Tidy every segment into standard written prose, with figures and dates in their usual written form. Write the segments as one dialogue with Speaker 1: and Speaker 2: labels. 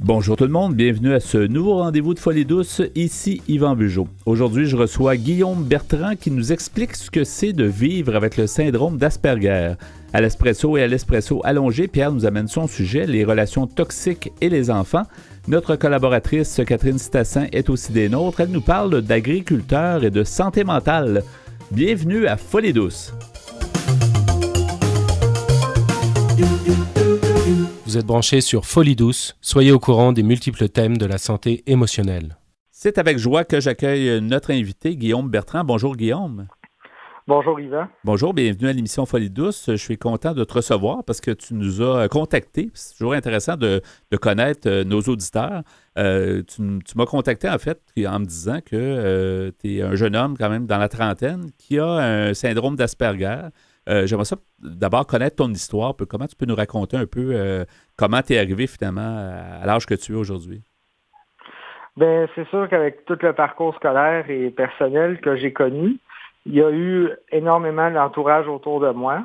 Speaker 1: Bonjour tout le monde, bienvenue à ce nouveau rendez-vous de Folie douce, ici Yvan Bugeaud. Aujourd'hui, je reçois Guillaume Bertrand qui nous explique ce que c'est de vivre avec le syndrome d'Asperger. À l'espresso et à l'espresso allongé, Pierre nous amène son sujet, les relations toxiques et les enfants. Notre collaboratrice Catherine Stassin est aussi des nôtres. Elle nous parle d'agriculteurs et de santé mentale. Bienvenue à Folie douce.
Speaker 2: Vous êtes branchés sur Folie douce. Soyez au courant des multiples thèmes de la santé émotionnelle.
Speaker 1: C'est avec joie que j'accueille notre invité, Guillaume Bertrand. Bonjour Guillaume.
Speaker 3: Bonjour Yvan.
Speaker 1: Bonjour, bienvenue à l'émission Folie douce. Je suis content de te recevoir parce que tu nous as contactés. C'est toujours intéressant de connaître nos auditeurs. Tu m'as contacté en fait en me disant que tu es un jeune homme quand même dans la trentaine qui a un syndrome d'Asperger. J'aimerais ça d'abord connaître ton histoire. Comment tu peux nous raconter un peu comment tu es arrivé finalement à l'âge que tu es aujourd'hui?
Speaker 3: Bien, c'est sûr qu'avec tout le parcours scolaire et personnel que j'ai connu, il y a eu énormément d'entourage autour de moi.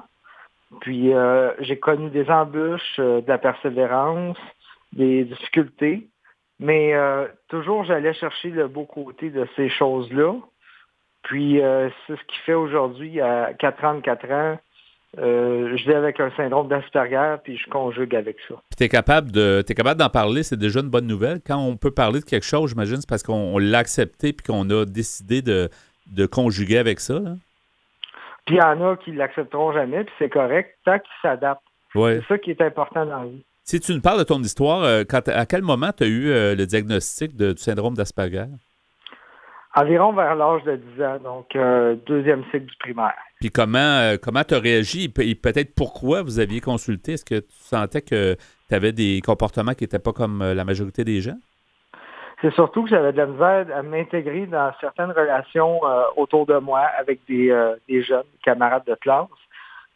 Speaker 3: Puis j'ai connu des embûches, de la persévérance, des difficultés. Mais toujours, j'allais chercher le beau côté de ces choses-là. Puis, c'est ce qui fait aujourd'hui, à 44 ans, je vis avec un syndrome d'Asperger, puis je conjugue avec ça.
Speaker 1: Puis t'es capable d'en parler, c'est déjà une bonne nouvelle. Quand on peut parler de quelque chose, j'imagine, c'est parce qu'on l'a accepté puis qu'on a décidé de conjuguer avec ça. Là.
Speaker 3: Puis il y en a qui ne l'accepteront jamais, puis c'est correct, tant qu'ils s'adaptent.
Speaker 1: Ouais.
Speaker 3: C'est ça qui est important dans la vie.
Speaker 1: Si tu nous parles de ton histoire, à quel moment tu as eu le diagnostic du syndrome d'Asperger?
Speaker 3: Environ vers l'âge de 10 ans, donc deuxième cycle du primaire.
Speaker 1: Puis comment tu as réagi et peut-être pourquoi vous aviez consulté? Est-ce que tu sentais que tu avais des comportements qui n'étaient pas comme la majorité des gens?
Speaker 3: C'est surtout que j'avais de la misère à m'intégrer dans certaines relations autour de moi avec des jeunes camarades de classe.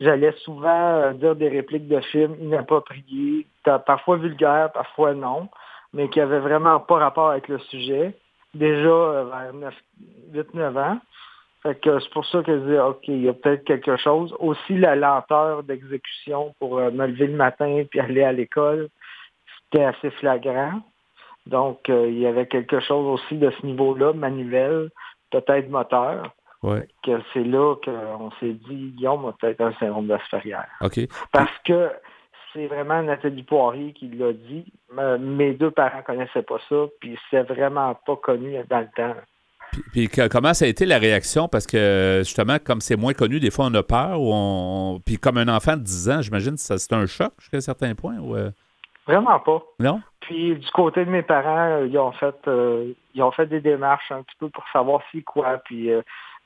Speaker 3: J'allais souvent dire des répliques de films inappropriées, parfois vulgaires, parfois non, mais qui n'avaient vraiment pas rapport avec le sujet. Déjà vers 8-9 ans. Fait que c'est pour ça que je dis, OK, il y a peut-être quelque chose. Aussi, la lenteur d'exécution pour me lever le matin puis aller à l'école, c'était assez flagrant. Donc, il y avait quelque chose aussi de ce niveau-là, manuel, peut-être moteur.
Speaker 1: Ouais.
Speaker 3: Que c'est là qu'on s'est dit, Guillaume a peut-être un syndrome d'Asperger.
Speaker 1: OK.
Speaker 3: Parce que c'est vraiment Nathalie Poirier qui l'a dit. Mes deux parents ne connaissaient pas ça, puis c'est vraiment pas connu dans le temps.
Speaker 1: Puis comment ça a été la réaction? Parce que, justement, comme c'est moins connu, des fois, on a peur. Puis comme un enfant de 10 ans, j'imagine que c'est un choc jusqu'à un certain point? Ou...
Speaker 3: Vraiment pas.
Speaker 1: Non?
Speaker 3: Puis du côté de mes parents, ils ont fait des démarches un petit peu pour savoir c'est quoi. Puis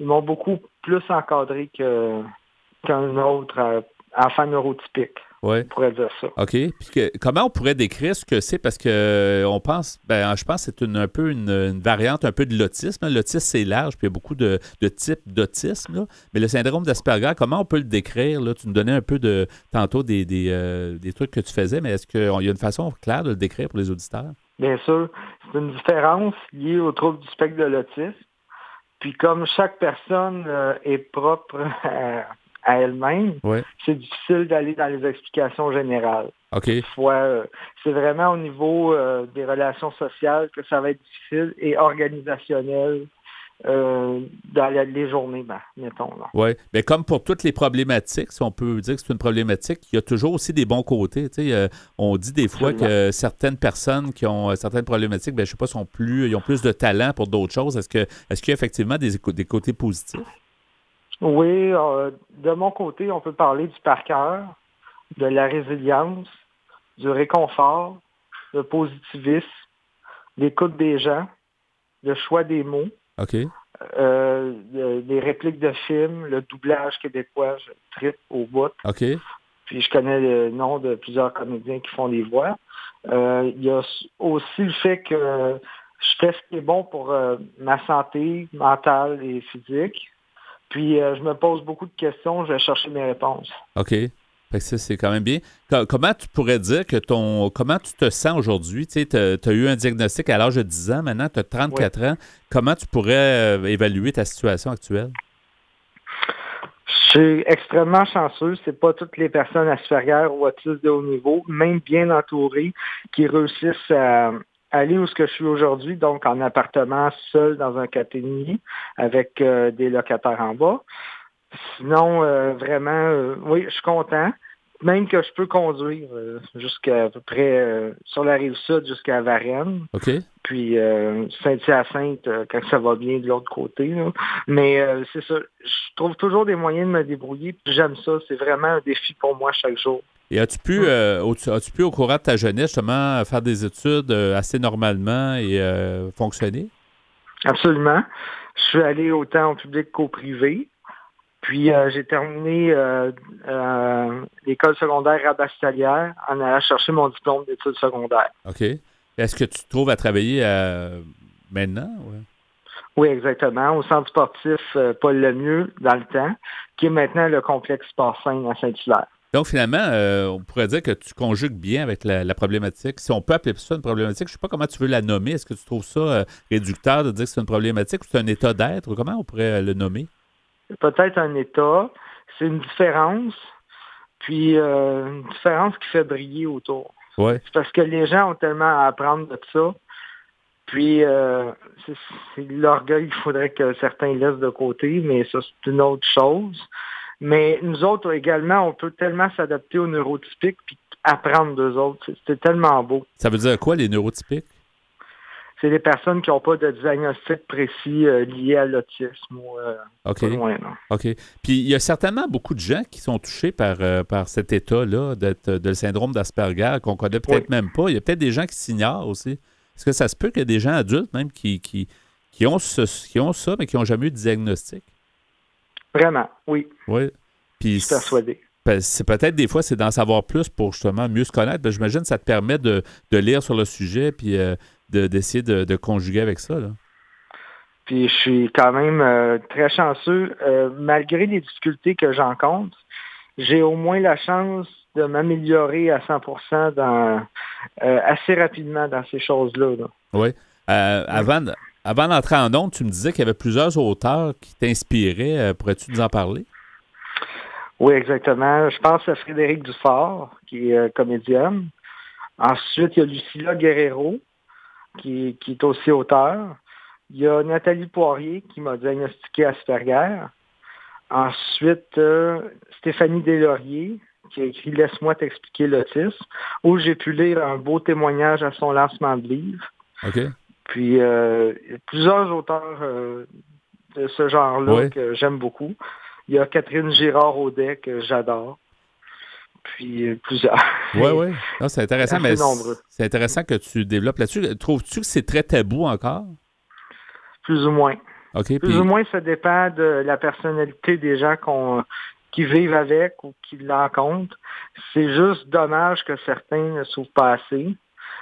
Speaker 3: ils m'ont beaucoup plus encadré qu'un autre enfant neurotypique.
Speaker 1: Ouais.
Speaker 3: On pourrait dire ça.
Speaker 1: OK. Puis comment on pourrait décrire ce que c'est? Parce que je pense que c'est un peu une variante un peu de l'autisme. L'autisme, c'est large, puis il y a beaucoup de types d'autisme. Là. Mais le syndrome d'Asperger, comment on peut le décrire? Là? Tu nous donnais un peu tantôt des trucs que tu faisais, mais est-ce qu'il y a une façon claire de le décrire pour les auditeurs?
Speaker 3: Bien sûr. C'est une différence liée au trouble du spectre de l'autisme. Puis comme chaque personne est propre à elle-même,
Speaker 1: ouais.
Speaker 3: C'est difficile d'aller dans les explications générales.
Speaker 1: OK.
Speaker 3: Parfois, c'est vraiment au niveau des relations sociales que ça va être difficile et organisationnel dans les journées, mettons.
Speaker 1: Oui, mais comme pour toutes les problématiques, si on peut dire que c'est une problématique, il y a toujours aussi des bons côtés. On dit des fois que certaines personnes qui ont certaines problématiques, je ne sais pas, ils ont plus de talent pour d'autres choses. Est-ce qu'il y a effectivement des côtés positifs?
Speaker 3: Oui, de mon côté, on peut parler du par cœur, de la résilience, du réconfort, le positivisme, l'écoute des gens, le choix des mots,
Speaker 1: OK.
Speaker 3: des répliques de films, le doublage québécois, je tripe au bout.
Speaker 1: OK.
Speaker 3: Puis je connais le nom de plusieurs comédiens qui font des voix. Il y a aussi le fait que je fais ce qui est bon pour ma santé mentale et physique. Puis, je me pose beaucoup de questions, je vais chercher mes réponses.
Speaker 1: OK. Fait que ça, c'est quand même bien. Comment tu pourrais dire comment tu te sens aujourd'hui? Tu as eu un diagnostic à l'âge de 10 ans, maintenant, tu as 34 ans. Comment tu pourrais évaluer ta situation actuelle?
Speaker 3: Je suis extrêmement chanceux. C'est pas toutes les personnes Asperger ou autistes de haut niveau, même bien entourées, qui réussissent à aller où ce que je suis aujourd'hui, donc en appartement seul dans un 4,5 avec des locataires en bas. Sinon, vraiment, oui, je suis content. Même que je peux conduire jusqu'à peu près sur la rive sud jusqu'à Varennes.
Speaker 1: OK.
Speaker 3: Puis Saint-Hyacinthe, quand ça va bien de l'autre côté. Là. Mais c'est ça. Je trouve toujours des moyens de me débrouiller. Puis j'aime ça. C'est vraiment un défi pour moi chaque jour.
Speaker 1: Et as-tu pu, au courant de ta jeunesse, justement, faire des études assez normalement et fonctionner?
Speaker 3: Absolument. Je suis allé autant au public qu'au privé. Puis j'ai terminé l'école secondaire Rabastalière en allant chercher mon diplôme d'études secondaires.
Speaker 1: OK. Est-ce que tu te trouves à travailler maintenant? Ouais.
Speaker 3: Oui, exactement. Au centre sportif Paul Lemieux, dans le temps, qui est maintenant le complexe Sport-Saint à Saint-Hilaire.
Speaker 1: Donc, finalement, on pourrait dire que tu conjugues bien avec la problématique. Si on peut appeler ça une problématique, je ne sais pas comment tu veux la nommer. Est-ce que tu trouves ça réducteur de dire que c'est une problématique ou c'est un état d'être? Ou comment on pourrait le nommer?
Speaker 3: Peut-être un état. C'est une différence. Puis, une différence qui fait briller autour.
Speaker 1: Ouais.
Speaker 3: C'est parce que les gens ont tellement à apprendre de ça. Puis, c'est l'orgueil qu'il faudrait que certains laissent de côté, mais ça, c'est une autre chose. Mais nous autres, également, on peut tellement s'adapter aux neurotypiques puis apprendre d'eux autres. C'est tellement beau.
Speaker 1: Ça veut dire quoi, les neurotypiques?
Speaker 3: C'est des personnes qui n'ont pas de diagnostic précis lié à l'autisme ou
Speaker 1: OK.
Speaker 3: pas loin, non.
Speaker 1: OK. Puis, il y a certainement beaucoup de gens qui sont touchés par cet état-là de syndrome d'Asperger qu'on ne connaît peut-être même pas. Il y a peut-être des gens qui s'ignorent aussi. Est-ce que ça se peut qu'il y ait des gens adultes même qui ont ça, mais qui n'ont jamais eu de diagnostic?
Speaker 3: Vraiment, oui.
Speaker 1: Oui. Puis,
Speaker 3: je suis persuadé.
Speaker 1: C'est peut-être des fois, c'est d'en savoir plus pour justement mieux se connaître. Ben, j'imagine que ça te permet de lire sur le sujet puis d'essayer de conjuguer avec ça. Là.
Speaker 3: Puis je suis quand même très chanceux. Malgré les difficultés que j'encontre, j'ai au moins la chance de m'améliorer à 100% assez rapidement dans ces choses-là. Là.
Speaker 1: Oui. Avant d'entrer en ondes, tu me disais qu'il y avait plusieurs auteurs qui t'inspiraient. Pourrais-tu nous en parler?
Speaker 3: Oui, exactement. Je pense à Frédéric Dufort, qui est comédienne. Ensuite, il y a Lucilla Guerrero, qui est aussi auteure. Il y a Nathalie Poirier, qui m'a diagnostiqué Asperger. Ensuite, Stéphanie Deslauriers, qui a écrit « Laisse-moi t'expliquer l'autisme », où j'ai pu lire un beau témoignage à son lancement de livre.
Speaker 1: OK.
Speaker 3: Puis, il y a plusieurs auteurs de ce genre-là que j'aime beaucoup. Il y a Catherine Girard-Audet, que j'adore. Puis, plusieurs.
Speaker 1: Oui. C'est intéressant, mais
Speaker 3: nombreux.
Speaker 1: C'est intéressant que tu développes là-dessus. Trouves-tu que c'est très tabou encore?
Speaker 3: Plus ou moins.
Speaker 1: OK.
Speaker 3: Plus ou moins, ça dépend de la personnalité des gens qui vivent avec ou qui l'encontrent. C'est juste dommage que certains ne s'ouvrent pas assez.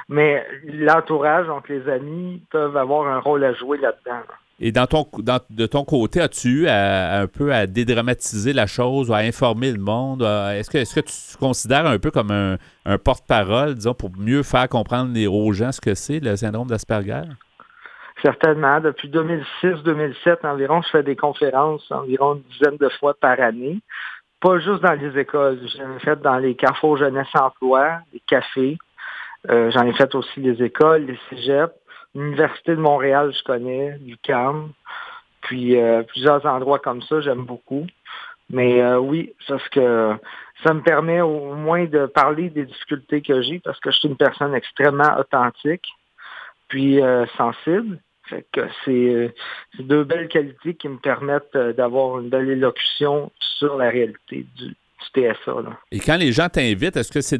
Speaker 3: Mais l'entourage, donc les amis, peuvent avoir un rôle à jouer là-dedans.
Speaker 1: Et de ton côté, as-tu eu un peu à dédramatiser la chose ou à informer le monde? Est-ce que tu te considères un peu comme un porte-parole, disons, pour mieux faire comprendre aux gens ce que c'est, le syndrome d'Asperger?
Speaker 3: Certainement. Depuis 2006-2007 environ, je fais des conférences environ une dizaine de fois par année. Pas juste dans les écoles. J'en ai fait dans les carrefours jeunesse emploi, les cafés. J'en ai fait aussi les écoles, les cégeps. L'Université de Montréal, je connais, l'UQAM. Puis plusieurs endroits comme ça, j'aime beaucoup. Mais oui, parce que ça me permet au moins de parler des difficultés que j'ai parce que je suis une personne extrêmement authentique, puis sensible. Fait que c'est deux belles qualités qui me permettent d'avoir une belle élocution sur la réalité du TSA. Là.
Speaker 1: Et quand les gens t'invitent, est-ce que c'est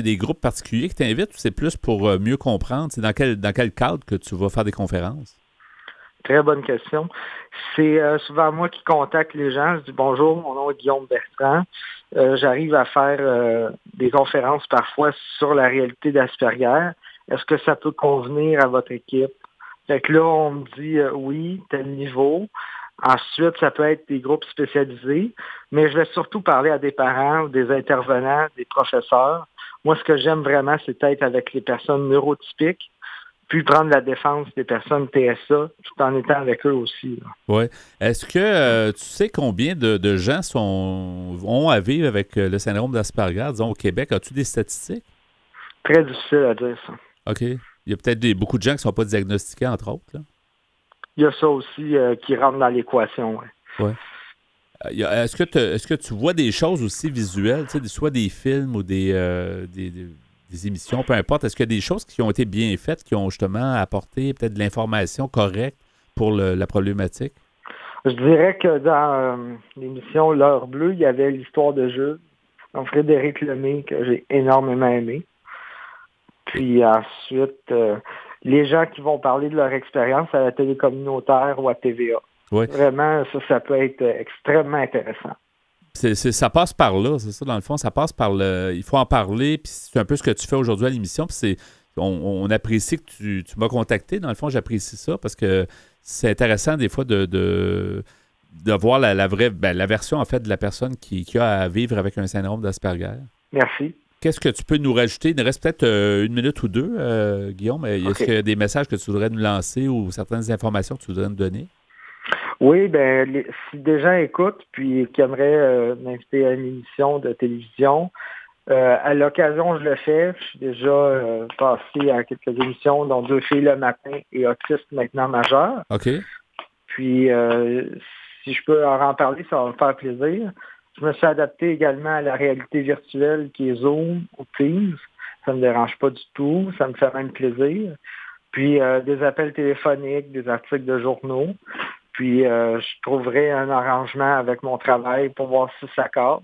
Speaker 1: des groupes particuliers qui t'invitent ou c'est plus pour mieux comprendre? C'est dans quel cadre que tu vas faire des conférences?
Speaker 3: Très bonne question. C'est souvent moi qui contacte les gens. Je dis bonjour, mon nom est Guillaume Bertrand. J'arrive à faire des conférences parfois sur la réalité d'Asperger. Est-ce que ça peut convenir à votre équipe? Fait que là, on me dit oui, tel niveau. Ensuite, ça peut être des groupes spécialisés, mais je vais surtout parler à des parents, des intervenants, des professeurs. Moi, ce que j'aime vraiment, c'est être avec les personnes neurotypiques, puis prendre la défense des personnes TSA tout en étant avec eux aussi.
Speaker 1: Oui. Est-ce que tu sais combien de gens ont à vivre avec le syndrome d'Asperger, disons, au Québec? As-tu des statistiques?
Speaker 3: Très difficile à dire, ça.
Speaker 1: OK. Il y a peut-être beaucoup de gens qui ne sont pas diagnostiqués, entre autres, là.
Speaker 3: Il y a ça aussi qui rentre dans l'équation, oui.
Speaker 1: Ouais. Est-ce que tu vois des choses aussi visuelles, tu sais, soit des films ou des émissions, peu importe. Est-ce qu'il y a des choses qui ont été bien faites, qui ont justement apporté peut-être de l'information correcte pour la problématique?
Speaker 3: Je dirais que dans l'émission L'Heure bleue, il y avait l'histoire de Jules, donc Frédéric Lemay, que j'ai énormément aimé. Puis ensuite, les gens qui vont parler de leur expérience à la télé communautaire ou à TVA.
Speaker 1: Oui.
Speaker 3: Vraiment, ça peut être extrêmement intéressant.
Speaker 1: Ça passe par là, c'est ça, dans le fond. Ça passe par il faut en parler, puis c'est un peu ce que tu fais aujourd'hui à l'émission. Puis on apprécie que tu m'as contacté. Dans le fond, j'apprécie ça parce que c'est intéressant des fois de voir la vraie, la version, en fait, de la personne qui a à vivre avec un syndrome d'Asperger.
Speaker 3: Merci.
Speaker 1: Qu'est-ce que tu peux nous rajouter? Il nous reste peut-être une minute ou deux, Guillaume. Est-ce qu'il y a des messages que tu voudrais nous lancer ou certaines informations que tu voudrais nous donner?
Speaker 3: Oui, si des gens écoutent puis qui aimeraient m'inviter à une émission de télévision, à l'occasion, je le fais. Je suis déjà passé à quelques émissions, dont 2 filles le matin et Autiste maintenant majeur.
Speaker 1: OK.
Speaker 3: Puis, si je peux en parler, ça va me faire plaisir. Je me suis adapté également à la réalité virtuelle qui est Zoom ou Teams. Ça ne me dérange pas du tout. Ça me fait même plaisir. Puis, des appels téléphoniques, des articles de journaux. Puis, je trouverai un arrangement avec mon travail pour voir si ça cadre.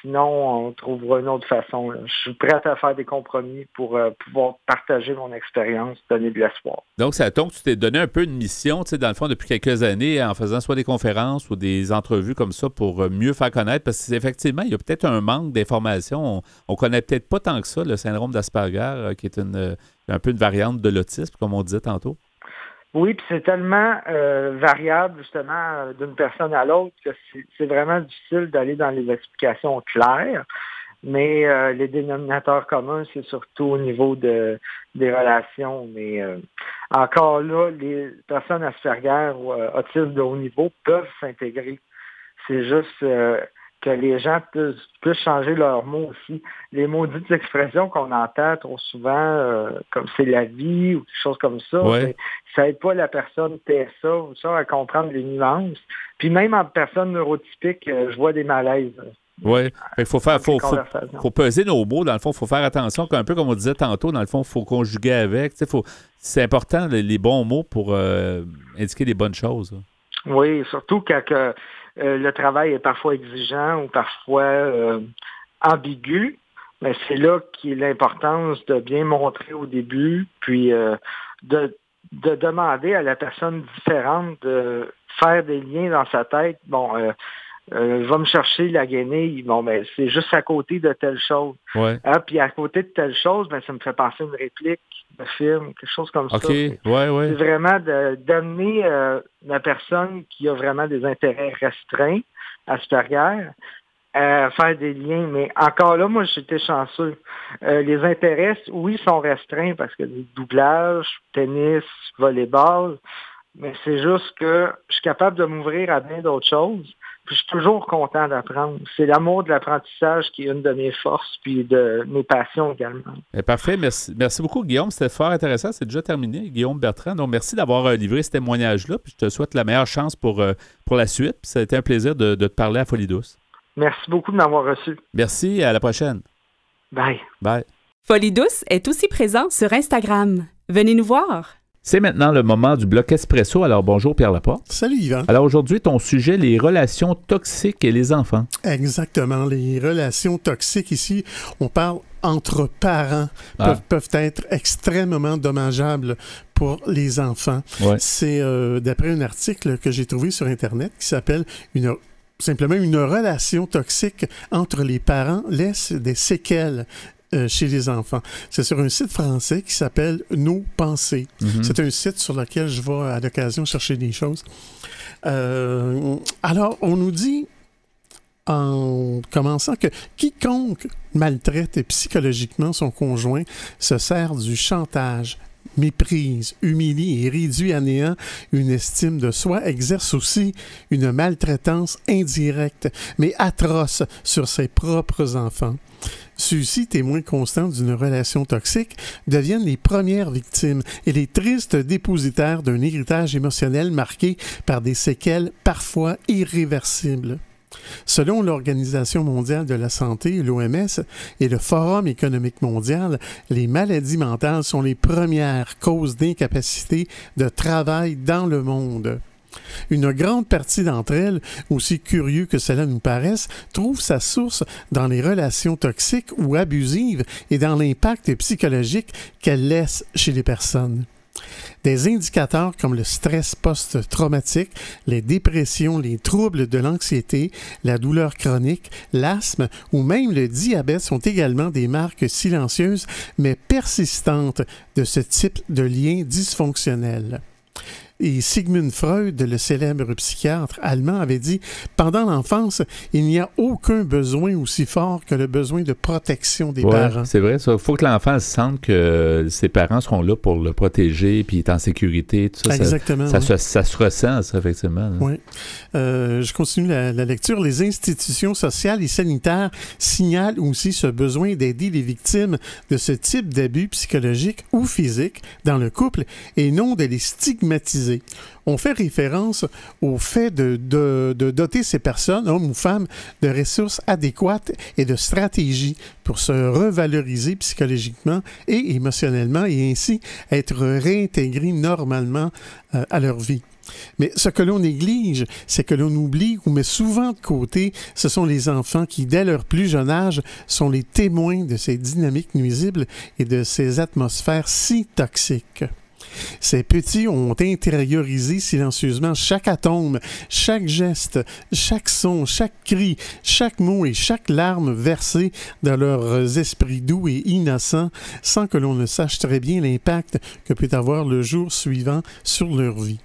Speaker 3: Sinon, on trouvera une autre façon. Là. Je suis prêt à faire des compromis pour pouvoir partager mon expérience, donner de l'espoir.
Speaker 1: Donc, ça tombe, tu t'es donné un peu une mission, tu sais, dans le fond, depuis quelques années, en faisant soit des conférences ou des entrevues comme ça pour mieux faire connaître, parce qu'effectivement, il y a peut-être un manque d'informations. On ne connaît peut-être pas tant que ça le syndrome d'Asperger, qui est un peu une variante de l'autisme, comme on disait tantôt.
Speaker 3: Oui, puis c'est tellement variable, justement, d'une personne à l'autre que c'est vraiment difficile d'aller dans les explications claires. Mais les dénominateurs communs, c'est surtout au niveau des relations. Mais encore là, les personnes Asperger ou autistes de haut niveau peuvent s'intégrer. C'est juste que les gens puissent changer leurs mots aussi. Les maudites expressions qu'on entend trop souvent, comme c'est la vie ou des choses comme ça,
Speaker 1: ouais.
Speaker 3: Ça aide pas la personne TSA ou ça à comprendre les nuances. Puis même en personne neurotypique, je vois des malaises.
Speaker 1: Oui, il faut peser nos mots, dans le fond, il faut faire attention, un peu comme on disait tantôt, dans le fond, il faut conjuguer avec. C'est important, les bons mots pour indiquer les bonnes choses.
Speaker 3: Oui, surtout quand le travail est parfois exigeant ou parfois ambigu, mais c'est là qu'est l'importance de bien montrer au début, puis de demander à la personne différente de faire des liens dans sa tête. Bon, va me chercher la guenille. Bon, ben, c'est juste à côté de telle chose.
Speaker 1: Ouais.
Speaker 3: Puis à côté de telle chose, ben, ça me fait penser à une réplique de film, quelque chose comme ça.
Speaker 1: Ouais.
Speaker 3: C'est vraiment d'amener la personne qui a vraiment des intérêts restreints, Asperger, à faire des liens. Mais encore là, moi, j'étais chanceux. Les intérêts, oui, sont restreints parce que du doublage, tennis, volleyball, mais c'est juste que je suis capable de m'ouvrir à bien d'autres choses. Puis je suis toujours content d'apprendre. C'est l'amour de l'apprentissage qui est une de mes forces, puis de mes passions également.
Speaker 1: Parfait. Merci beaucoup, Guillaume. C'était fort intéressant. C'est déjà terminé, Guillaume Bertrand. Donc, merci d'avoir livré ce témoignage-là. Puis je te souhaite la meilleure chance pour la suite. Puis ça a été un plaisir de te parler à Folie douce.
Speaker 3: Merci beaucoup de m'avoir reçu.
Speaker 1: Merci. À la prochaine.
Speaker 3: Bye.
Speaker 1: Bye.
Speaker 4: Folie douce est aussi présent sur Instagram. Venez nous voir.
Speaker 1: C'est maintenant le moment du bloc Espresso. Alors, bonjour Pierre Laporte.
Speaker 5: Salut Yvan.
Speaker 1: Alors aujourd'hui, ton sujet, les relations toxiques et les enfants.
Speaker 5: Exactement, les relations toxiques ici, on parle entre parents, peuvent être extrêmement dommageables pour les enfants.
Speaker 1: Ouais.
Speaker 5: C'est d'après un article que j'ai trouvé sur Internet qui s'appelle simplement une relation toxique entre les parents laisse des séquelles chez les enfants. C'est sur un site français qui s'appelle Nos pensées. Mm-hmm. C'est un site sur lequel je vais à l'occasion chercher des choses. Alors, on nous dit en commençant que quiconque maltraite psychologiquement son conjoint se sert du chantage méprise, humilie et réduit à néant une estime de soi, exerce aussi une maltraitance indirecte, mais atroce sur ses propres enfants. Ceux-ci, témoins constants d'une relation toxique, deviennent les premières victimes et les tristes dépositaires d'un héritage émotionnel marqué par des séquelles parfois irréversibles. Selon l'Organisation mondiale de la santé, l'OMS, et le Forum économique mondial, les maladies mentales sont les premières causes d'incapacité de travail dans le monde. Une grande partie d'entre elles, aussi curieux que cela nous paraisse, trouve sa source dans les relations toxiques ou abusives et dans l'impact psychologique qu'elles laissent chez les personnes. Des indicateurs comme le stress post-traumatique, les dépressions, les troubles de l'anxiété, la douleur chronique, l'asthme ou même le diabète sont également des marques silencieuses mais persistantes de ce type de lien dysfonctionnel. Et Sigmund Freud, le célèbre psychiatre allemand, avait dit « Pendant l'enfance, il n'y a aucun besoin aussi fort que le besoin de protection des parents. »
Speaker 1: C'est vrai, il faut que l'enfant sente que ses parents seront là pour le protéger, puis il est en sécurité, tout ça.
Speaker 5: Exactement.
Speaker 1: Ça se ressent, ça, effectivement.
Speaker 5: Oui. Je continue la lecture. Les institutions sociales et sanitaires signalent aussi ce besoin d'aider les victimes de ce type d'abus psychologiques ou physiques dans le couple et non de les stigmatiser. On fait référence au fait de doter ces personnes, hommes ou femmes, de ressources adéquates et de stratégies pour se revaloriser psychologiquement et émotionnellement et ainsi être réintégrés normalement à leur vie. Mais ce que l'on néglige, c'est que l'on oublie ou met souvent de côté, ce sont les enfants qui, dès leur plus jeune âge, sont les témoins de ces dynamiques nuisibles et de ces atmosphères si toxiques. Ces petits ont intériorisé silencieusement chaque atome, chaque geste, chaque son, chaque cri, chaque mot et chaque larme versée dans leurs esprits doux et innocents, sans que l'on ne sache très bien l'impact que peut avoir le jour suivant sur leur vie.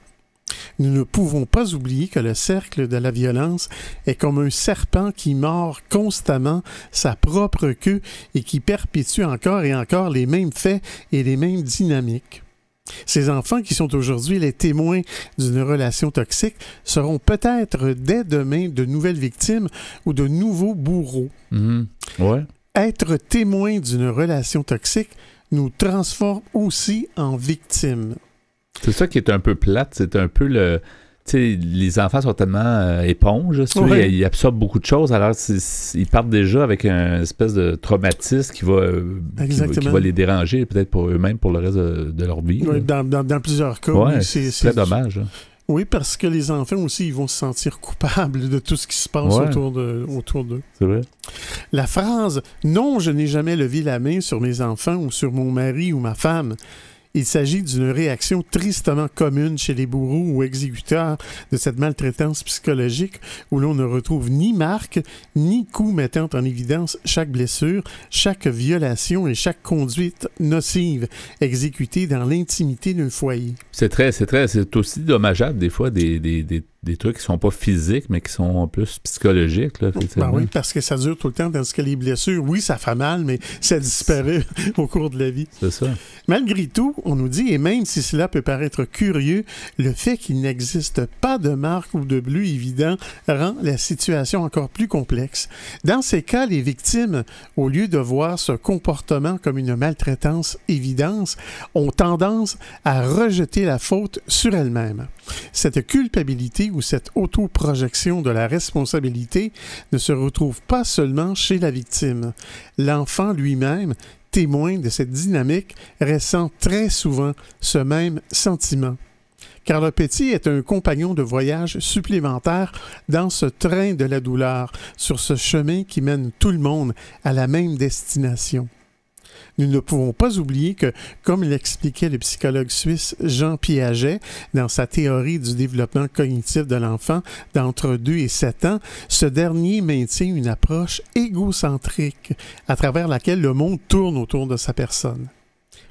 Speaker 5: Nous ne pouvons pas oublier que le cercle de la violence est comme un serpent qui mord constamment sa propre queue et qui perpétue encore et encore les mêmes faits et les mêmes dynamiques. Ces enfants qui sont aujourd'hui les témoins d'une relation toxique seront peut-être dès demain de nouvelles victimes ou de nouveaux bourreaux.
Speaker 1: Ouais.
Speaker 5: Être témoin d'une relation toxique nous transforme aussi en victimes.
Speaker 1: C'est ça qui est un peu plate, c'est un peu le... Tu sais, les enfants sont tellement éponges, ils absorbent beaucoup de choses, alors ils partent déjà avec une espèce de traumatisme qui va les déranger peut-être pour eux-mêmes pour le reste de leur vie.
Speaker 5: Oui, dans plusieurs cas.
Speaker 1: Ouais, c'est très dommage.
Speaker 5: Oui, parce que les enfants aussi, ils vont se sentir coupables de tout ce qui se passe autour d'eux.
Speaker 1: C'est vrai.
Speaker 5: La phrase « Non, je n'ai jamais levé la main sur mes enfants ou sur mon mari ou ma femme », il s'agit d'une réaction tristement commune chez les bourreaux ou exécuteurs de cette maltraitance psychologique où l'on ne retrouve ni marque, ni coup mettant en évidence chaque blessure, chaque violation et chaque conduite nocive exécutée dans l'intimité d'un foyer.
Speaker 1: C'est aussi dommageable des fois des trucs qui sont pas physiques, mais qui sont plus psychologiques. Là,
Speaker 5: oui, parce que ça dure tout le temps, tandis que les blessures, oui, ça fait mal, mais ça disparaît au cours de la vie.
Speaker 1: C'est ça.
Speaker 5: Malgré tout, on nous dit, et même si cela peut paraître curieux, le fait qu'il n'existe pas de marque ou de bleu évident rend la situation encore plus complexe. Dans ces cas, les victimes, au lieu de voir ce comportement comme une maltraitance évidente, ont tendance à rejeter la faute sur elles-mêmes. Cette culpabilité ou cette autoprojection de la responsabilité ne se retrouve pas seulement chez la victime. L'enfant lui-même, témoin de cette dynamique, ressent très souvent ce même sentiment. Car le petit est un compagnon de voyage supplémentaire dans ce train de la douleur, sur ce chemin qui mène tout le monde à la même destination. Nous ne pouvons pas oublier que, comme l'expliquait le psychologue suisse Jean Piaget dans sa théorie du développement cognitif de l'enfant d'entre 2 et 7 ans, ce dernier maintient une approche égocentrique à travers laquelle le monde tourne autour de sa personne.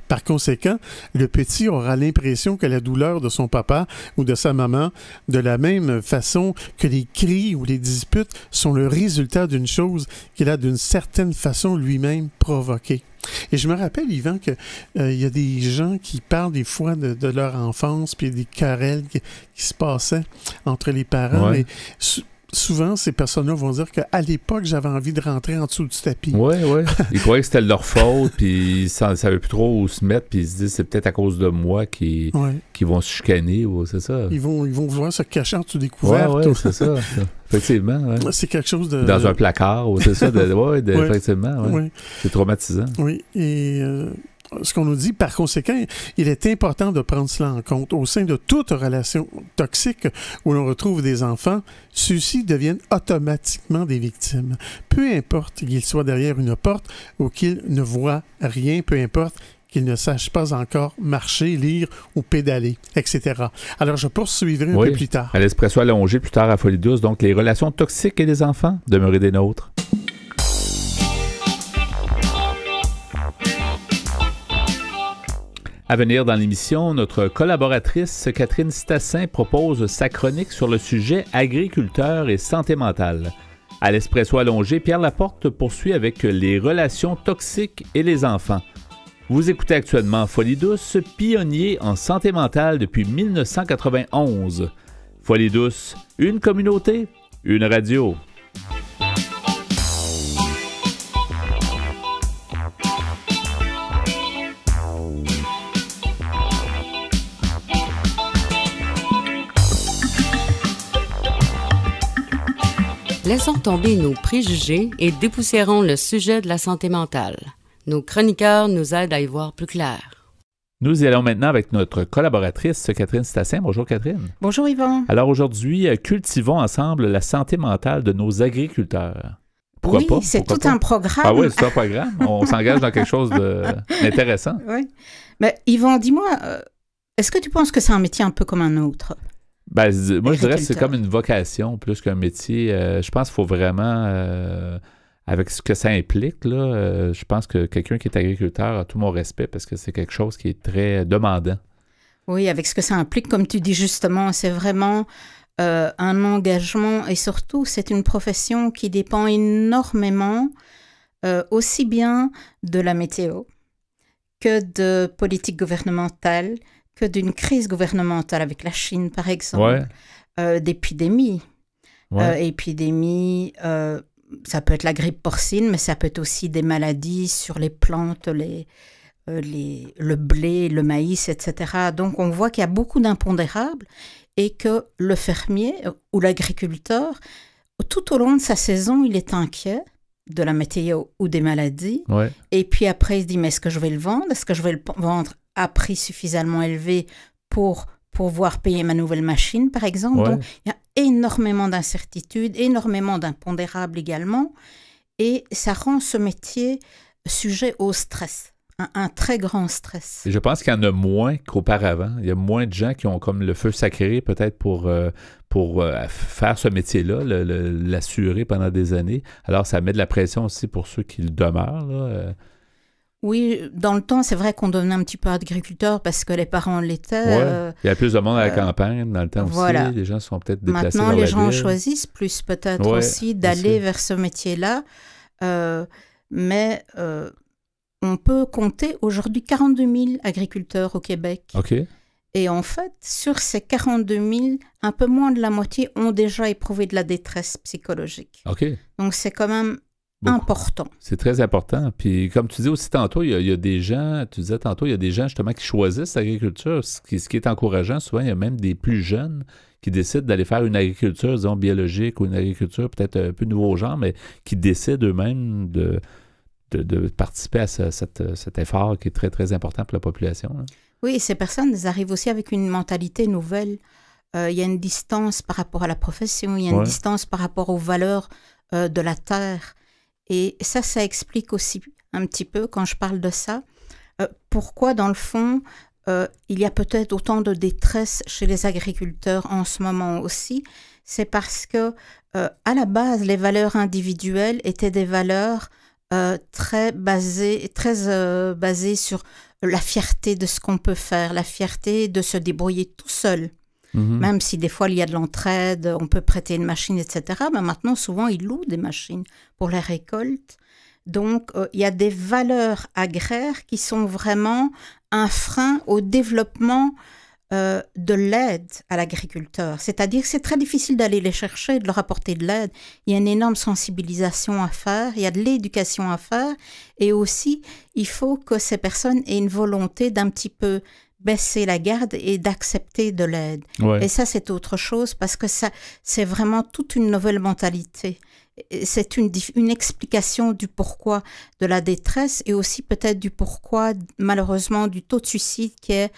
Speaker 5: Par conséquent, le petit aura l'impression que la douleur de son papa ou de sa maman, de la même façon que les cris ou les disputes, sont le résultat d'une chose qu'il a d'une certaine façon lui-même provoquée. Et je me rappelle, Yvan, qu'il y a des gens qui parlent des fois de leur enfance, puis des querelles qui se passaient entre les parents.
Speaker 1: Ouais.
Speaker 5: Mais souvent, ces personnes-là vont dire qu'à l'époque, j'avais envie de rentrer en dessous du tapis.
Speaker 1: Oui. Ils croyaient que c'était leur faute, puis ils ne savaient plus trop où se mettre, puis ils se disent c'est peut-être à cause de moi qui vont se chicaner, ou c'est ça.
Speaker 5: Ils vont vouloir se cacher en dessous des couvertes.
Speaker 1: Oui, c'est ça. Effectivement. Ouais.
Speaker 5: C'est quelque chose de...
Speaker 1: Dans un placard, ou c'est ça. Effectivement. Ouais.
Speaker 5: Oui.
Speaker 1: C'est traumatisant.
Speaker 5: Oui, et... ce qu'on nous dit, par conséquent, il est important de prendre cela en compte. Au sein de toute relation toxique où l'on retrouve des enfants, ceux-ci deviennent automatiquement des victimes. Peu importe qu'ils soient derrière une porte ou qu'ils ne voient rien, peu importe qu'ils ne sachent pas encore marcher, lire ou pédaler, etc. Alors, je poursuivrai un peu plus tard.
Speaker 1: À l'Espresso allongé, plus tard à Folie Douce, donc les relations toxiques et les enfants, demeurez des nôtres. À venir dans l'émission, notre collaboratrice Catherine Stassin propose sa chronique sur le sujet agriculteur et santé mentale. À l'Espresso allongé, Pierre Laporte poursuit avec les relations toxiques et les enfants. Vous écoutez actuellement Folie Douce, pionnier en santé mentale depuis 1991. Folie Douce, une communauté, une radio.
Speaker 6: Laissons tomber nos préjugés et dépoussiérons le sujet de la santé mentale. Nos chroniqueurs nous aident à y voir plus clair.
Speaker 1: Nous y allons maintenant avec notre collaboratrice Catherine Stassin. Bonjour Catherine.
Speaker 7: Bonjour Yvan.
Speaker 1: Alors aujourd'hui, cultivons ensemble la santé mentale de nos agriculteurs. Pourquoi pas?
Speaker 7: C'est tout un programme.
Speaker 1: Ah oui, c'est un programme. On s'engage dans quelque chose d'intéressant.
Speaker 7: Oui. Mais Yvan, dis-moi, est-ce que tu penses que c'est un métier un peu comme un autre?
Speaker 1: Ben, moi, je dirais que c'est comme une vocation plus qu'un métier. Je pense qu'il faut vraiment, avec ce que ça implique, là, je pense que quelqu'un qui est agriculteur a tout mon respect parce que c'est quelque chose qui est très demandant.
Speaker 7: Oui, avec ce que ça implique, comme tu dis justement, c'est vraiment un engagement et surtout, c'est une profession qui dépend énormément aussi bien de la météo que de politique gouvernementale, que d'une crise gouvernementale avec la Chine, par exemple, d'épidémies. Épidémies, ça peut être la grippe porcine, mais ça peut être aussi des maladies sur les plantes, le blé, le maïs, etc. Donc, on voit qu'il y a beaucoup d'impondérables et que le fermier ou l'agriculteur, tout au long de sa saison, il est inquiet de la météo ou des maladies.
Speaker 1: Ouais.
Speaker 7: Et puis après, il se dit, mais est-ce que je vais le vendre? Est-ce que je vais le vendre à prix suffisamment élevé pour pouvoir payer ma nouvelle machine, par exemple?
Speaker 1: Ouais.
Speaker 7: Donc, il y a énormément d'incertitudes, énormément d'impondérables également. Et ça rend ce métier sujet au stress, un très grand stress.
Speaker 1: Et je pense qu'il y en a moins qu'auparavant. Il y a moins de gens qui ont comme le feu sacré peut-être pour faire ce métier-là, l'assurer pendant des années. Alors, ça met de la pression aussi pour ceux qui le demeurent, là.
Speaker 7: Oui, dans le temps, c'est vrai qu'on devenait un petit peu agriculteur parce que les parents l'étaient.
Speaker 1: Ouais. Il y a plus de monde à la campagne dans le temps aussi. Les gens sont peut-être déplacés
Speaker 7: Maintenant,
Speaker 1: vers
Speaker 7: les
Speaker 1: la
Speaker 7: gens
Speaker 1: ville.
Speaker 7: choisissent plus peut-être aussi d'aller vers ce métier-là. Mais on peut compter aujourd'hui 42 000 agriculteurs au Québec.
Speaker 1: OK.
Speaker 7: Et en fait, sur ces 42 000, un peu moins de la moitié ont déjà éprouvé de la détresse psychologique.
Speaker 1: OK.
Speaker 7: Donc, c'est quand même important.
Speaker 1: C'est très important. Puis, comme tu dis aussi tantôt, il y a des gens, tu disais tantôt, il y a des gens justement qui choisissent l'agriculture. Ce qui est encourageant, souvent, il y a même des plus jeunes qui décident d'aller faire une agriculture, disons, biologique ou une agriculture peut-être un peu nouveau genre, mais qui décident eux-mêmes de participer à cet effort qui est très, très important pour la population. Hein.
Speaker 7: Oui, ces personnes, elles arrivent aussi avec une mentalité nouvelle. Il y a une distance par rapport à la profession, il y a une distance par rapport aux valeurs de la terre. Et ça explique aussi un petit peu, quand je parle de ça, pourquoi, dans le fond, il y a peut-être autant de détresse chez les agriculteurs en ce moment aussi. C'est parce que, à la base, les valeurs individuelles étaient des valeurs très basé sur la fierté de ce qu'on peut faire, la fierté de se débrouiller tout seul. Même si des fois il y a de l'entraide, on peut prêter une machine, etc. Mais maintenant, souvent, ils louent des machines pour les récoltes. Donc, il y a des valeurs agraires qui sont vraiment un frein au développement de l'aide à l'agriculteur. C'est-à-dire que c'est très difficile d'aller les chercher, de leur apporter de l'aide. Il y a une énorme sensibilisation à faire, il y a de l'éducation à faire. Et aussi, il faut que ces personnes aient une volonté d'un petit peu baisser la garde et d'accepter de l'aide. Ouais. Et ça, c'est autre chose parce que ça, c'est vraiment toute une nouvelle mentalité. C'est une explication du pourquoi de la détresse et aussi peut-être du pourquoi, malheureusement, du taux de suicide qui est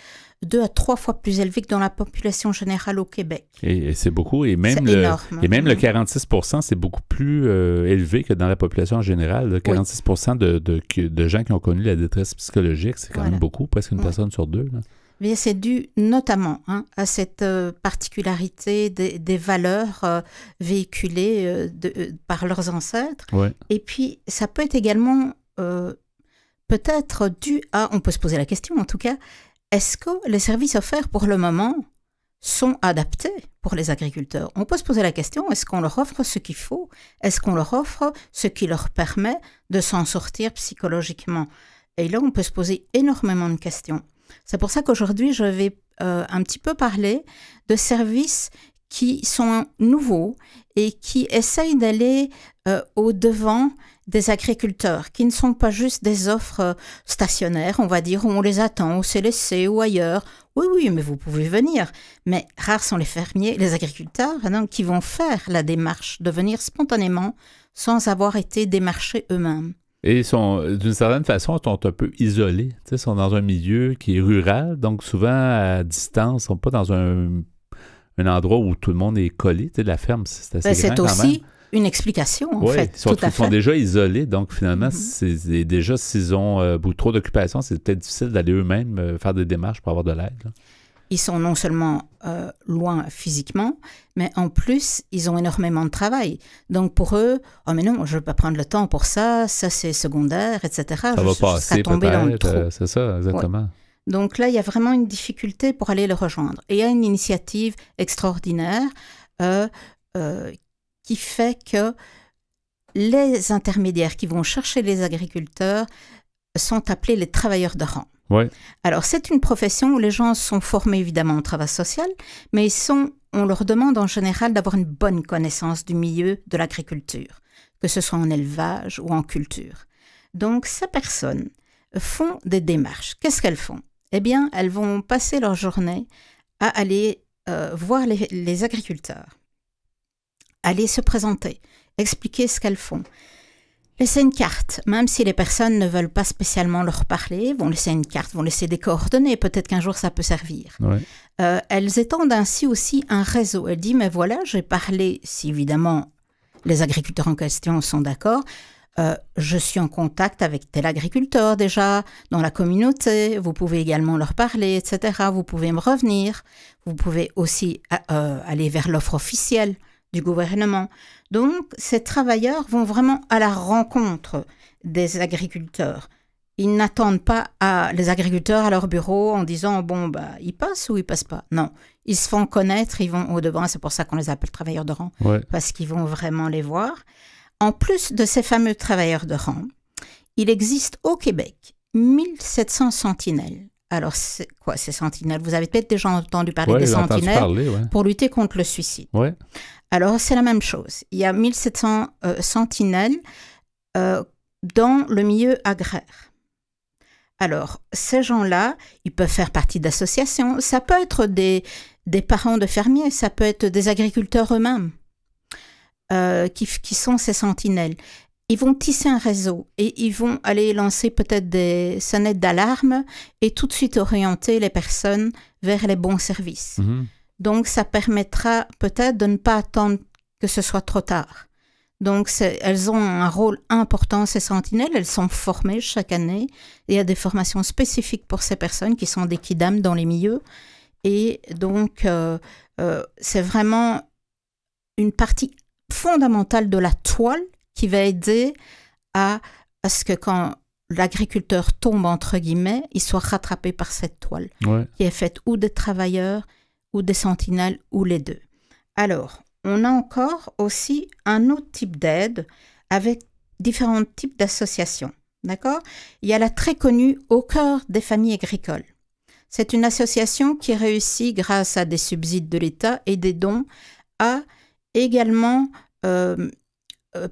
Speaker 7: 2 à 3 fois plus élevé que dans la population générale au Québec.
Speaker 1: Et c'est beaucoup. Et même, le 46%, c'est beaucoup plus élevé que dans la population générale. Le 46% de gens qui ont connu la détresse psychologique, c'est quand même beaucoup, presque une personne sur 2. Là.
Speaker 7: Bien, c'est dû notamment à cette particularité des valeurs véhiculées par leurs ancêtres. Ouais. Et puis, ça peut être également peut-être dû à, on peut se poser la question en tout cas, est-ce que les services offerts pour le moment sont adaptés pour les agriculteurs? On peut se poser la question, est-ce qu'on leur offre ce qu'il faut? Est-ce qu'on leur offre ce qui leur permet de s'en sortir psychologiquement? Et là, on peut se poser énormément de questions. C'est pour ça qu'aujourd'hui, je vais un petit peu parler de services qui sont nouveaux et qui essayent d'aller au-devant des agriculteurs, qui ne sont pas juste des offres stationnaires, on va dire, où on les attend au CLSC ou ailleurs. Oui, mais vous pouvez venir. Mais rares sont les fermiers, les agriculteurs qui vont faire la démarche de venir spontanément sans avoir été démarchés eux-mêmes.
Speaker 1: Et d'une certaine façon, ils sont un peu isolés. Ils sont dans un milieu qui est rural, donc souvent à distance, ils ne sont pas dans un endroit où tout le monde est collé. La ferme, c'est assez grand quand même.
Speaker 7: C'est aussi une explication, en fait.
Speaker 1: Ils sont déjà isolés, donc finalement, c'est déjà s'ils ont beaucoup trop d'occupation, c'est peut-être difficile d'aller eux-mêmes faire des démarches pour avoir de l'aide. Là.
Speaker 7: Ils sont non seulement loin physiquement, mais en plus, ils ont énormément de travail. Donc pour eux, oh mais non, je ne veux pas prendre le temps pour ça c'est secondaire, etc.
Speaker 1: Ça va passer
Speaker 7: tomber dans le trou.
Speaker 1: C'est ça, exactement.
Speaker 7: Ouais. Donc là, il y a vraiment une difficulté pour aller le rejoindre. Et il y a une initiative extraordinaire qui fait que les intermédiaires qui vont chercher les agriculteurs sont appelés les travailleurs de rang.
Speaker 1: Ouais.
Speaker 7: Alors, c'est une profession où les gens sont formés évidemment au travail social, mais on leur demande en général d'avoir une bonne connaissance du milieu de l'agriculture, que ce soit en élevage ou en culture. Donc, ces personnes font des démarches. Qu'est-ce qu'elles font? Eh bien, elles vont passer leur journée à aller voir les agriculteurs, aller se présenter, expliquer ce qu'elles font. Laisser une carte, même si les personnes ne veulent pas spécialement leur parler, vont laisser une carte, vont laisser des coordonnées, peut-être qu'un jour ça peut servir. Ouais. Elles étendent ainsi aussi un réseau. Elles disent, mais voilà, j'ai parlé, si évidemment les agriculteurs en question sont d'accord, je suis en contact avec tel agriculteur déjà dans la communauté, vous pouvez également leur parler, etc. Vous pouvez me revenir, vous pouvez aussi aller vers l'offre officielle du gouvernement. Donc, ces travailleurs vont vraiment à la rencontre des agriculteurs. Ils n'attendent pas les agriculteurs à leur bureau en disant « bon, ils passent ou ils passent pas ». Non, ils se font connaître, ils vont au-devant. C'est pour ça qu'on les appelle travailleurs de rang, parce qu'ils vont vraiment les voir. En plus de ces fameux travailleurs de rang, il existe au Québec 1700 sentinelles. Alors, c'est quoi ces sentinelles? Vous avez peut-être déjà entendu parler des sentinelles pour lutter contre le suicide.
Speaker 1: Ouais.
Speaker 7: Alors, c'est la même chose. Il y a 1700 sentinelles dans le milieu agraire. Alors, ces gens-là, ils peuvent faire partie d'associations. Ça peut être des parents de fermiers, ça peut être des agriculteurs eux-mêmes qui sont ces sentinelles. Ils vont tisser un réseau et ils vont aller lancer peut-être des sonnettes d'alarme et tout de suite orienter les personnes vers les bons services. Mmh. Donc, ça permettra peut-être de ne pas attendre que ce soit trop tard. Donc, elles ont un rôle important, ces sentinelles. Elles sont formées chaque année. Il y a des formations spécifiques pour ces personnes qui sont des kidam dans les milieux. Et donc, c'est vraiment une partie fondamentale de la toile qui va aider à à ce que quand l'agriculteur tombe, entre guillemets, il soit rattrapé par cette toile, qui est faite ou des travailleurs, ou des sentinelles, ou les deux. Alors, on a encore aussi un autre type d'aide avec différents types d'associations. D'accord ? Il y a la très connue Au cœur des familles agricoles. C'est une association qui réussit, grâce à des subsides de l'État et des dons, à également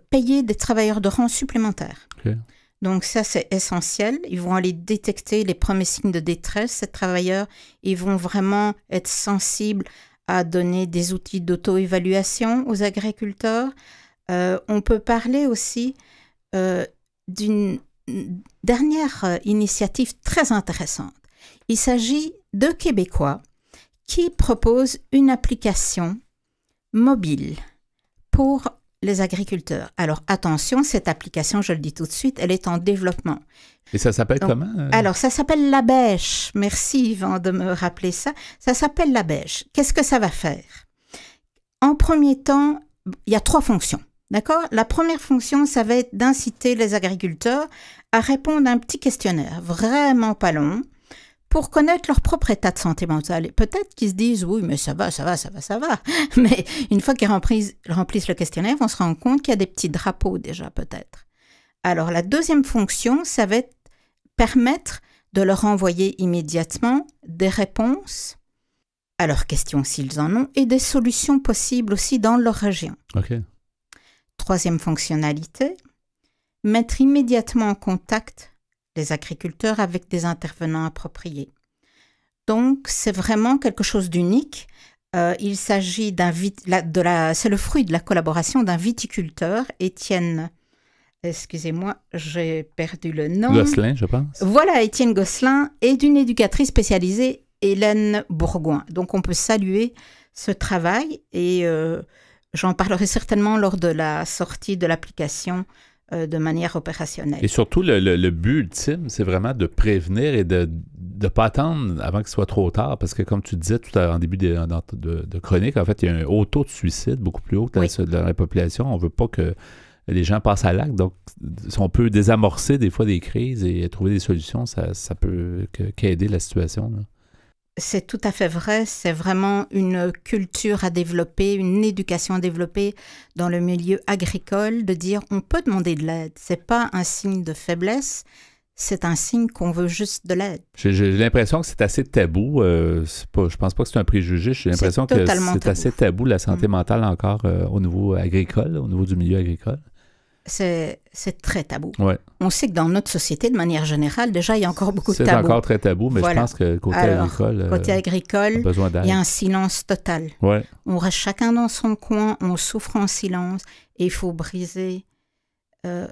Speaker 7: payer des travailleurs de rang supplémentaires. Okay. Donc ça, c'est essentiel. Ils vont aller détecter les premiers signes de détresse. Ces travailleurs, ils vont vraiment être sensibles à donner des outils d'auto-évaluation aux agriculteurs. On peut parler aussi d'une dernière initiative très intéressante. Il s'agit de Québécois qui proposent une application mobile pour les agriculteurs. Alors attention, cette application, je le dis tout de suite, elle est en développement.
Speaker 1: Et ça s'appelle comment?
Speaker 7: Alors ça s'appelle La Bêche. Merci Yvan de me rappeler ça. Ça s'appelle La Bêche. Qu'est-ce que ça va faire? En premier temps, il y a 3 fonctions. D'accord? La première fonction, ça va être d'inciter les agriculteurs à répondre à un petit questionnaire, vraiment pas long, pour connaître leur propre état de santé mentale. Et peut-être qu'ils se disent, oui, mais ça va. Mais une fois qu'ils remplissent le questionnaire, on se rend compte qu'il y a des petits drapeaux déjà, peut-être. Alors, la deuxième fonction, ça va être permettre de leur envoyer immédiatement des réponses à leurs questions s'ils en ont et des solutions possibles aussi dans leur région.
Speaker 1: OK.
Speaker 7: Troisième fonctionnalité, mettre immédiatement en contact les agriculteurs avec des intervenants appropriés. Donc, c'est vraiment quelque chose d'unique. Il s'agit c'est le fruit de la collaboration d'un viticulteur, Étienne, excusez-moi, j'ai perdu le nom.
Speaker 1: Gosselin, je pense.
Speaker 7: Voilà, Étienne Gosselin, et d'une éducatrice spécialisée, Hélène Bourgoin. Donc, on peut saluer ce travail et j'en parlerai certainement lors de la sortie de l'application de manière opérationnelle. Et
Speaker 1: surtout, le but ultime, c'est vraiment de prévenir et de ne pas attendre avant qu'il soit trop tard, parce que comme tu disais tout en début de chronique, en fait, il y a un haut taux de suicide, beaucoup plus haut que dans la population. On ne veut pas que les gens passent à l'acte, donc si on peut désamorcer des fois des crises et trouver des solutions, ça peut qu'aider la situation, là.
Speaker 7: C'est tout à fait vrai, c'est vraiment une culture à développer, une éducation à développer dans le milieu agricole, de dire on peut demander de l'aide. C'est pas un signe de faiblesse, c'est un signe qu'on veut juste de l'aide.
Speaker 1: J'ai l'impression que c'est assez tabou, je pense pas que c'est un préjugé, j'ai l'impression que c'est assez tabou la santé mentale encore au niveau agricole, au niveau du milieu agricole.
Speaker 7: C'est très tabou.
Speaker 1: Ouais.
Speaker 7: On sait que dans notre société, de manière générale, déjà, il y a encore beaucoup de tabous.
Speaker 1: C'est encore très tabou, mais voilà. Je pense que côté agricole,
Speaker 7: besoin d'aide. Il y a un silence total.
Speaker 1: Ouais.
Speaker 7: On reste chacun dans son coin, on souffre en silence, et il faut briser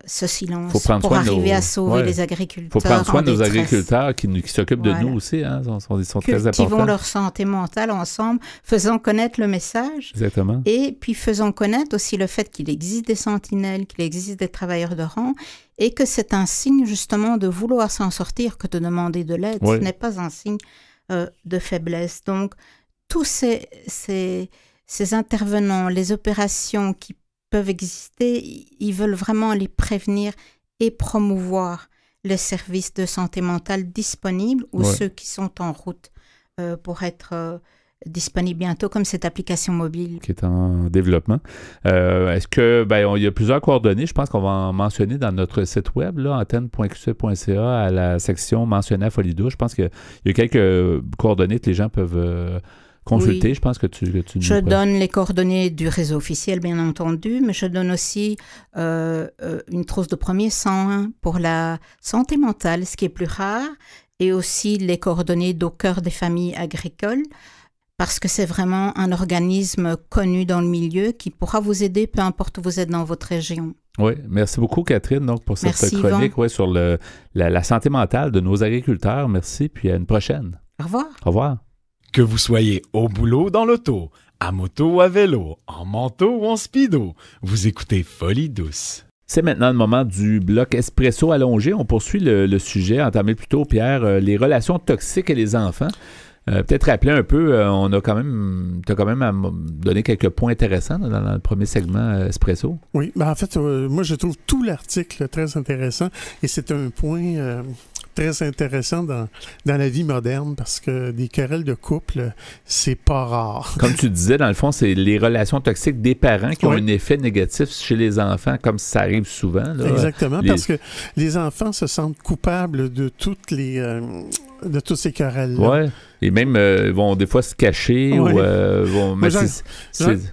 Speaker 7: ce silence pour arriver à sauver les agriculteurs.
Speaker 1: Il faut prendre soin de nos agriculteurs qui s'occupent de nous aussi. Hein, ils sont très importants.
Speaker 7: Cultivons leur santé mentale ensemble, faisant connaître le message.
Speaker 1: Exactement.
Speaker 7: Et puis faisant connaître aussi le fait qu'il existe des sentinelles, qu'il existe des travailleurs de rang, et que c'est un signe justement de vouloir s'en sortir que de demander de l'aide. Ce n'est pas un signe de faiblesse. Donc, tous ces intervenants, les opérations qui peuvent exister, ils veulent vraiment les prévenir et promouvoir les services de santé mentale disponibles ou ceux qui sont en route pour être disponibles bientôt, comme cette application mobile.
Speaker 1: Qui est en développement. Est-ce que, il y a plusieurs coordonnées, je pense qu'on va en mentionner dans notre site web, là, antenne.qc.ca, à la section mentionnée à Folie Douce. Je pense qu'il y a quelques coordonnées que les gens peuvent consulter, je pense que tu
Speaker 7: Je donne les coordonnées du réseau officiel, bien entendu, mais je donne aussi une trousse de premier 101 pour la santé mentale, ce qui est plus rare, et aussi les coordonnées d'Au cœur des familles agricoles, parce que c'est vraiment un organisme connu dans le milieu qui pourra vous aider, peu importe où vous êtes dans votre région.
Speaker 1: Oui, merci beaucoup Catherine donc, pour cette chronique sur la santé mentale de nos agriculteurs. Merci, puis à une prochaine.
Speaker 7: Au revoir.
Speaker 1: Au revoir.
Speaker 8: Que vous soyez au boulot, dans l'auto, à moto ou à vélo, en manteau ou en speedo, vous écoutez Folie Douce.
Speaker 1: C'est maintenant le moment du bloc Espresso allongé. On poursuit le sujet entamé plus tôt, Pierre, les relations toxiques et les enfants. Peut-être rappeler un peu, t'as quand même donné quelques points intéressants dans le premier segment Espresso.
Speaker 5: Oui, ben en fait, moi je trouve tout l'article très intéressant et c'est un point très intéressant dans la vie moderne parce que des querelles de couple, c'est pas rare.
Speaker 1: Comme tu disais, dans le fond, c'est les relations toxiques des parents qui ont un effet négatif chez les enfants, comme ça arrive souvent. Là.
Speaker 5: Exactement, parce que les enfants se sentent coupables de toutes ces querelles-là.
Speaker 1: Oui, et même vont des fois se cacher.
Speaker 5: Ouais.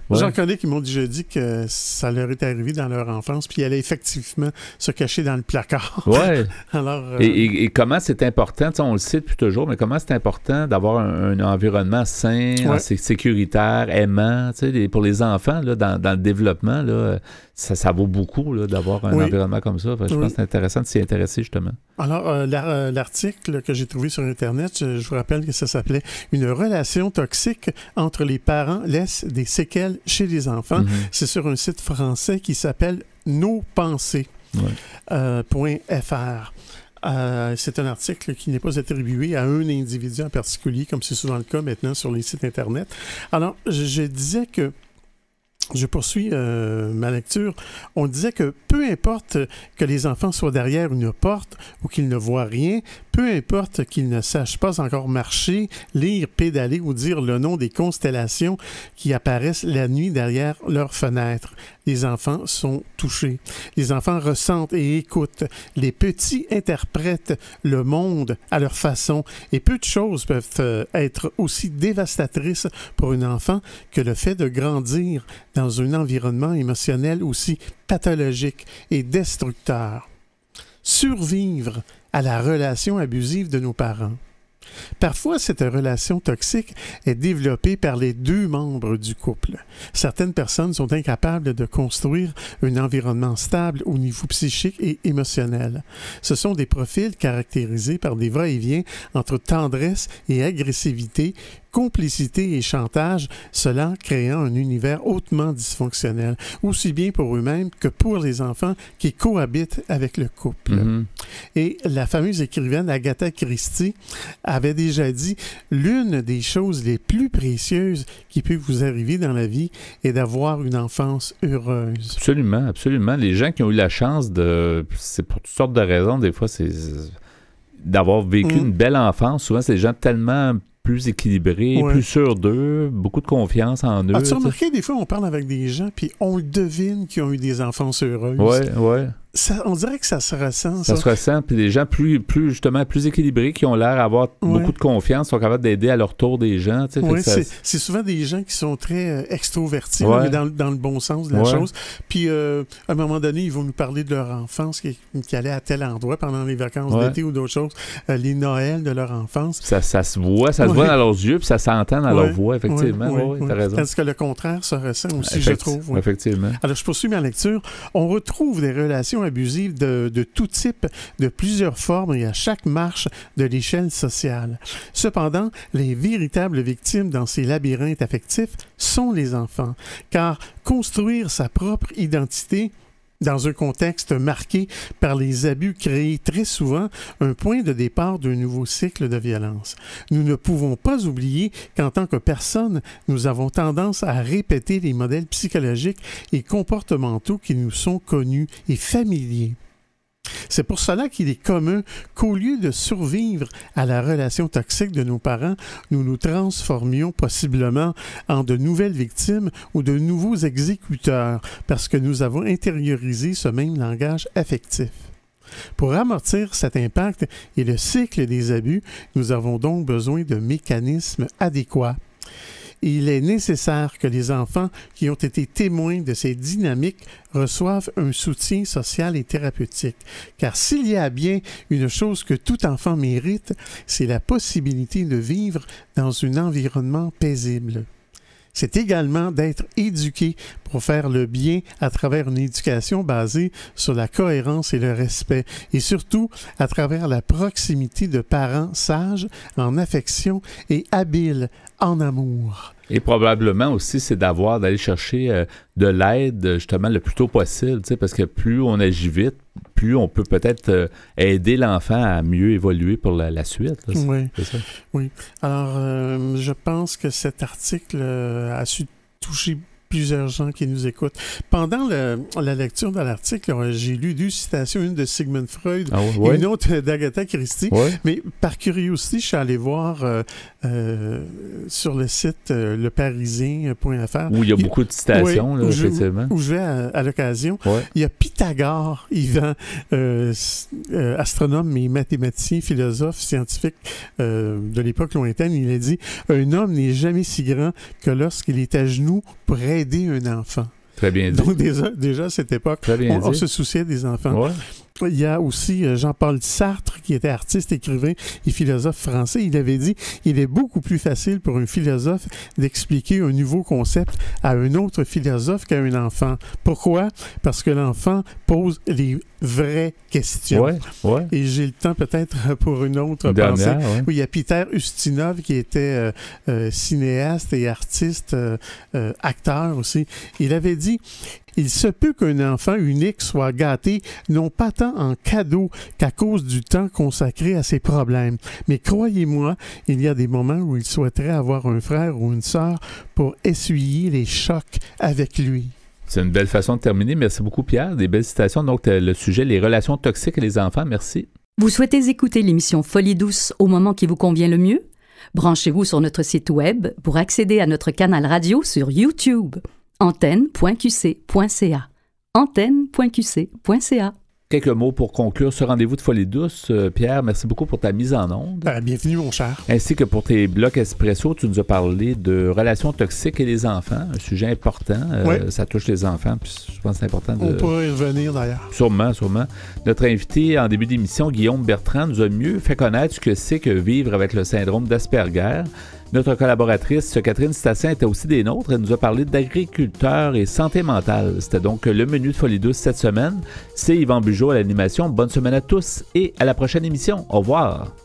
Speaker 1: J'en
Speaker 5: connais qui m'ont déjà dit que ça leur est arrivé dans leur enfance, puis ils allaient effectivement se cacher dans le placard.
Speaker 1: Oui.
Speaker 5: Alors,
Speaker 1: et comment c'est important, on le sait depuis toujours, mais comment c'est important d'avoir un environnement sain, sécuritaire, aimant, pour les enfants, là, dans le développement, là, ça vaut beaucoup là, d'avoir un environnement comme ça. Enfin, je pense que c'est intéressant de s'y intéresser, justement.
Speaker 5: Alors, l'article que j'ai trouvé sur Internet, je vous rappelle que ça s'appelait « Une relation toxique entre les parents laisse des séquelles chez les enfants ». C'est sur un site français qui s'appelle nospensées.fr. C'est un article qui n'est pas attribué à un individu en particulier, comme c'est souvent le cas maintenant sur les sites Internet. Alors, je disais que je poursuis ma lecture. On disait que peu importe que les enfants soient derrière une porte ou qu'ils ne voient rien, peu importe qu'ils ne sachent pas encore marcher, lire, pédaler ou dire le nom des constellations qui apparaissent la nuit derrière leurs fenêtres, les enfants sont touchés. Les enfants ressentent et écoutent. Les petits interprètent le monde à leur façon et peu de choses peuvent être aussi dévastatrices pour un enfant que le fait de grandir dans un environnement émotionnel aussi pathologique et destructeur. Survivre à la relation abusive de nos parents. Parfois, cette relation toxique est développée par les deux membres du couple. Certaines personnes sont incapables de construire un environnement stable au niveau psychique et émotionnel. Ce sont des profils caractérisés par des va-et-vient entre tendresse et agressivité, complicité et chantage, cela créant un univers hautement dysfonctionnel, aussi bien pour eux-mêmes que pour les enfants qui cohabitent avec le couple. Et la fameuse écrivaine Agatha Christie avait déjà dit « L'une des choses les plus précieuses qui peut vous arriver dans la vie est d'avoir une enfance heureuse. »
Speaker 1: Absolument, absolument. Les gens qui ont eu la chance c'est pour toutes sortes de raisons, des fois, c'est d'avoir vécu une belle enfance. Souvent, c'est des gens tellement plus équilibrés, plus sûrs d'eux, beaucoup de confiance en eux.
Speaker 5: As-tu remarqué, des fois, on parle avec des gens, puis on devine qu'ils ont eu des enfances heureuses.
Speaker 1: Oui.
Speaker 5: On dirait que ça se ressent.
Speaker 1: Ça se ressent, puis des gens plus équilibrés, qui ont l'air d'avoir beaucoup de confiance, sont capables d'aider à leur tour des gens.
Speaker 5: Oui, c'est souvent des gens qui sont très extrovertis, mais dans le bon sens de la chose. Puis, à un moment donné, ils vont nous parler de leur enfance qui allait à tel endroit pendant les vacances d'été ou d'autres choses, les Noëls de leur enfance. Ça
Speaker 1: se voit, se voit dans leurs yeux, puis ça s'entend dans leur voix, effectivement. Oui, t'as raison.
Speaker 5: Tandis que le contraire se ressent aussi, je trouve.
Speaker 1: Effectivement.
Speaker 5: Alors, je poursuis ma lecture. On retrouve des relations abusives de tout type, de plusieurs formes et à chaque marche de l'échelle sociale. Cependant, les véritables victimes dans ces labyrinthes affectifs sont les enfants, car construire sa propre identité dans un contexte marqué par les abus crée très souvent un point de départ d'un nouveau cycle de violence. Nous ne pouvons pas oublier qu'en tant que personne, nous avons tendance à répéter les modèles psychologiques et comportementaux qui nous sont connus et familiers. C'est pour cela qu'il est commun qu'au lieu de survivre à la relation toxique de nos parents, nous nous transformions possiblement en de nouvelles victimes ou de nouveaux exécuteurs parce que nous avons intériorisé ce même langage affectif. Pour amortir cet impact et le cycle des abus, nous avons donc besoin de mécanismes adéquats. Il est nécessaire que les enfants qui ont été témoins de ces dynamiques reçoivent un soutien social et thérapeutique. Car s'il y a bien une chose que tout enfant mérite, c'est la possibilité de vivre dans un environnement paisible. C'est également d'être éduqué pour faire le bien à travers une éducation basée sur la cohérence et le respect, et surtout à travers la proximité de parents sages, en affection et habiles en amour.
Speaker 1: Et probablement aussi, c'est d'aller chercher de l'aide justement le plus tôt possible, parce que plus on agit vite, plus on peut peut-être aider l'enfant à mieux évoluer pour la suite. Là,
Speaker 5: oui.
Speaker 1: C'est ça.
Speaker 5: Oui. Alors, je pense que cet article a su toucher plusieurs gens qui nous écoutent. Pendant la lecture de l'article, j'ai lu 2 citations, une de Sigmund Freud et une autre d'Agatha Christie. Mais par curiosité, je suis allé voir sur le site leparisien.fr.
Speaker 1: Où il y a beaucoup de citations, là, effectivement.
Speaker 5: Où je vais à l'occasion. Il y a Pythagore, Yvan, astronome et mathématicien, philosophe, scientifique de l'époque lointaine. Il a dit « Un homme n'est jamais si grand que lorsqu'il est à genoux pour aider un enfant. »
Speaker 1: Très bien dit.
Speaker 5: Donc déjà à cette époque, on se souciait des enfants. Il y a aussi Jean-Paul Sartre, qui était artiste, écrivain et philosophe français. Il avait dit « Il est beaucoup plus facile pour un philosophe d'expliquer un nouveau concept à un autre philosophe qu'à un enfant. » Pourquoi? Parce que l'enfant pose les vraies questions. Et j'ai le temps peut-être pour une autre pensée. Oui, il y a Peter Ustinov, qui était cinéaste et artiste, acteur aussi. Il avait dit « Il se peut qu'un enfant unique soit gâté, non pas tant en cadeau qu'à cause du temps consacré à ses problèmes. Mais croyez-moi, il y a des moments où il souhaiterait avoir un frère ou une sœur pour essuyer les chocs avec lui. »
Speaker 1: C'est une belle façon de terminer. Merci beaucoup, Pierre. Des belles citations. Donc, le sujet, les relations toxiques et les enfants. Merci.
Speaker 9: Vous souhaitez écouter l'émission Folie douce au moment qui vous convient le mieux? Branchez-vous sur notre site web pour accéder à notre canal radio sur YouTube. antenne.qc.ca. antenne.qc.ca.
Speaker 1: Quelques mots pour conclure ce rendez-vous de Folie douce. Pierre, merci beaucoup pour ta mise en onde.
Speaker 5: Bienvenue, mon cher.
Speaker 1: Ainsi que pour tes blocs espresso, tu nous as parlé de relations toxiques et les enfants, un sujet important. Ça touche les enfants, puis je pense que c'est important de...
Speaker 5: On pourrait y revenir, d'ailleurs.
Speaker 1: Sûrement. Notre invité en début d'émission, Guillaume Bertrand, nous a mieux fait connaître ce que c'est que vivre avec le syndrome d'Asperger. Notre collaboratrice, Catherine Stassin, était aussi des nôtres. Elle nous a parlé d'agriculteurs et santé mentale. C'était donc le menu de Folie douce cette semaine. C'est Yvan Bugeaud à l'animation. Bonne semaine à tous et à la prochaine émission. Au revoir.